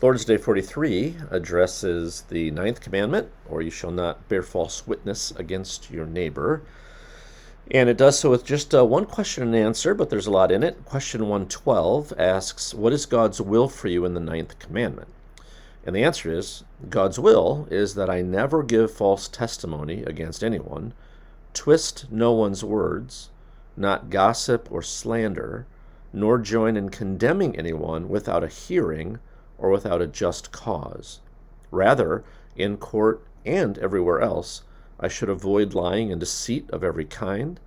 Lord's Day 43 addresses the ninth commandment, or you shall not bear false witness against your neighbor. And it does so with just one question and answer, but there's a lot in it. Question 112 asks, what is God's will for you in the ninth commandment? And the answer is, God's will is that I never give false testimony against anyone, twist no one's words, not gossip or slander, nor join in condemning anyone without a hearing or without a just cause. Rather, in court and everywhere else, I should avoid lying and deceit of every kind.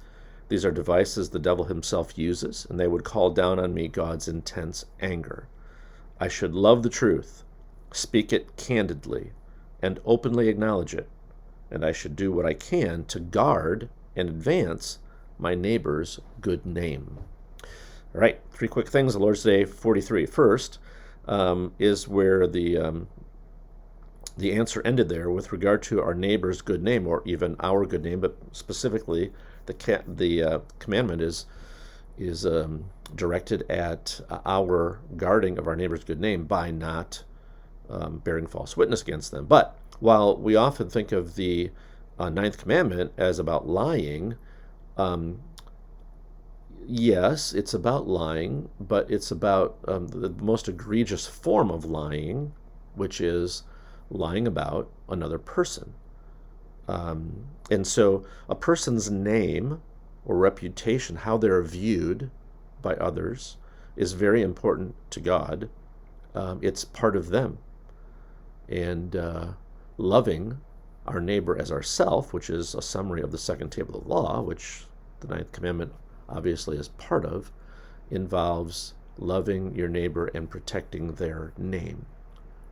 These are devices the devil himself uses, and they would call down on me God's intense anger. I should love the truth, speak it candidly, and openly acknowledge it, and I should do what I can to guard and advance my neighbor's good name. All right, three quick things on Lord's Day 43. First is where the answer ended there with regard to our neighbor's good name, or even our good name, but specifically the commandment is directed at our guarding of our neighbor's good name by not bearing false witness against them. But while we often think of the ninth commandment as about lying, yes, it's about lying, but it's about the most egregious form of lying, which is lying about another person. And so a person's name or reputation, how they're viewed by others, is very important to God. It's part of them. And loving our neighbor as ourself, which is a summary of the second table of the law, which the ninth commandment obviously is part of, involves loving your neighbor and protecting their name.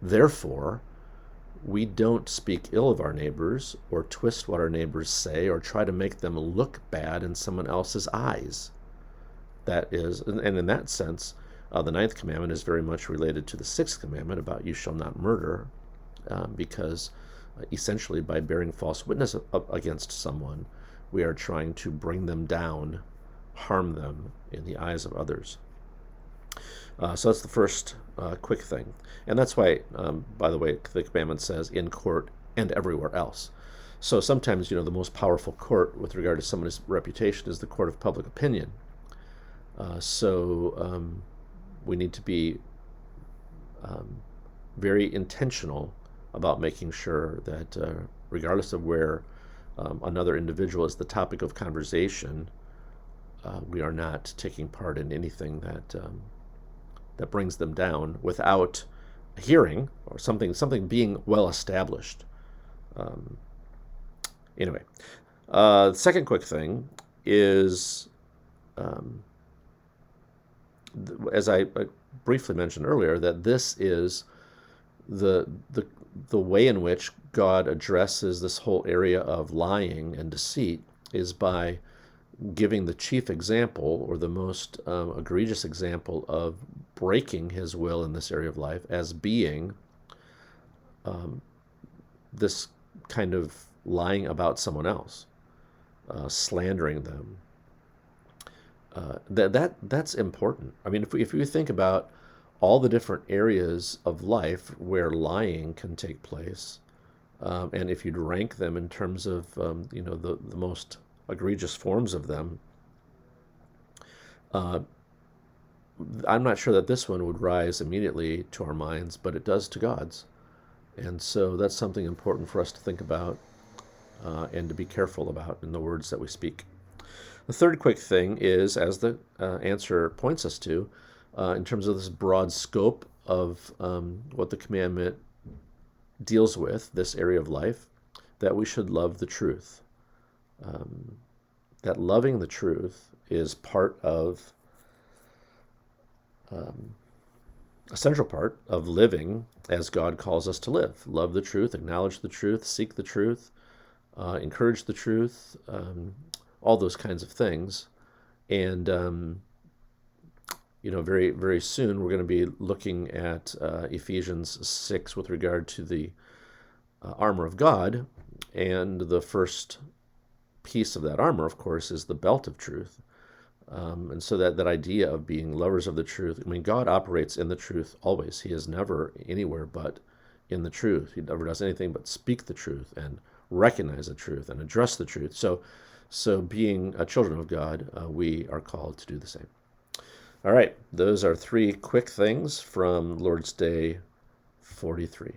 Therefore, we don't speak ill of our neighbors or twist what our neighbors say or try to make them look bad in someone else's eyes. That is, and in that sense, the ninth commandment is very much related to the sixth commandment about you shall not murder, because essentially by bearing false witness against someone, we are trying to bring them down, harm them in the eyes of others. So that's the first quick thing. And that's why, by the way, the commandment says in court and everywhere else. So sometimes, the most powerful court with regard to someone's reputation is the court of public opinion. So we need to be very intentional about making sure that regardless of where another individual is the topic of conversation, we are not taking part in anything that brings them down without a hearing or something being well established. Anyway, the second quick thing is, as I briefly mentioned earlier, that this is the way in which God addresses this whole area of lying and deceit is by giving the chief example, or the most egregious example, of breaking his will in this area of life as being this kind of lying about someone else, slandering them. That's important. I mean, if we think about all the different areas of life where lying can take place, and if you'd rank them in terms of the most egregious forms of them, I'm not sure that this one would rise immediately to our minds, but it does to God's. And so that's something important for us to think about and to be careful about in the words that we speak. The third quick thing is, as the answer points us to, in terms of this broad scope of what the commandment deals with, this area of life, that we should love the truth. That loving the truth is part of, a central part of living as God calls us to live. Love the truth, acknowledge the truth, seek the truth, encourage the truth, all those kinds of things. And, very, very soon we're going to be looking at Ephesians 6 with regard to the armor of God. And the first piece of that armor, of course, is the belt of truth. And so that idea of being lovers of the truth, I mean, God operates in the truth always. He is never anywhere but in the truth. He never does anything but speak the truth and recognize the truth and address the truth. So being children of God, we are called to do the same. All right, those are three quick things from Lord's Day 43.